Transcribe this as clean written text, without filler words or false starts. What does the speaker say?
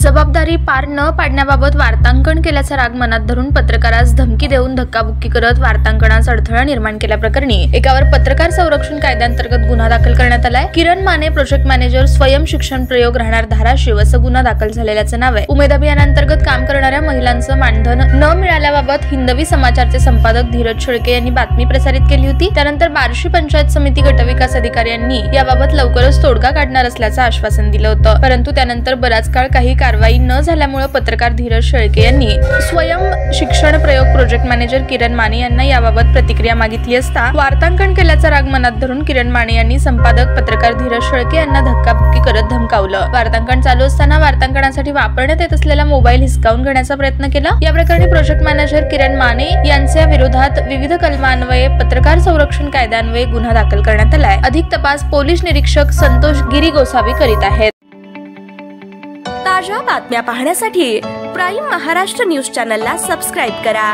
जबाबदारी पार न पाडण्याबाबत वार्तांकन केल्याचा राग मनात धरून पत्रकारास धमकी देऊन धक्काबुक्की करत वार्तांकनास अडथळा निर्माण केल्याप्रकरणी एकावर पत्रकार संरक्षण कायद्याअंतर्गत गुन्हा दाखल करण्यात आलाय। किरण माने प्रोजेक्ट मॅनेजर स्वयं शिक्षण प्रयोग राहणार धाराशिव असं गुन्हा दाखल झालेल्याचं नाव आहे। उमेद अभियानांतर्गत काम करणाऱ्या महिलांचं मानधन न मिळाल्याबाबत हिंदवी समाचारचे संपादक धीरज शेळके यांनी बातमी प्रसारित केली होती। त्यानंतर बार्शी पंचायत समिती गटविकास अधिकारी यांनी याबाबत लवकरच तोडगा काढणार असल्याचं आश्वासन दिलं होतं, परंतु त्यानंतर बराच काळ काही कारवाई न झाल्यामुळे पत्रकार धीरज शेळके यांनी स्वयं शिक्षण प्रयोग प्रोजेक्ट मॅनेजर किरण माने यांना याबाबत प्रतिक्रिया मागितली असता वार्तांकन केल्याचा राग मनात धरून किरण माने यांनी संपादक पत्रकार धीरज शेळके यांना धक्काबुक्की करत धमकावलं। वार्तांकन चालू असताना वार्तांकनासाठी वापरण्यात येत असलेला मोबाईल हिसकावून घेण्याचा प्रयत्न केला। या प्रकरणी प्रोजेक्ट मॅनेजर किरण माने यांच्या विरोधात विविध कलमान्वये पत्रकार संरक्षण कायद्यान्वये गुन्हा दाखल करण्यात आलाय। अधिक तपास पोलीस निरीक्षक संतोष गिरी गोसावी करीत आहेत। ताज्या बातम्या पाहण्यासाठी प्राईम महाराष्ट्र न्यूज चॅनलला सबस्क्राईब करा।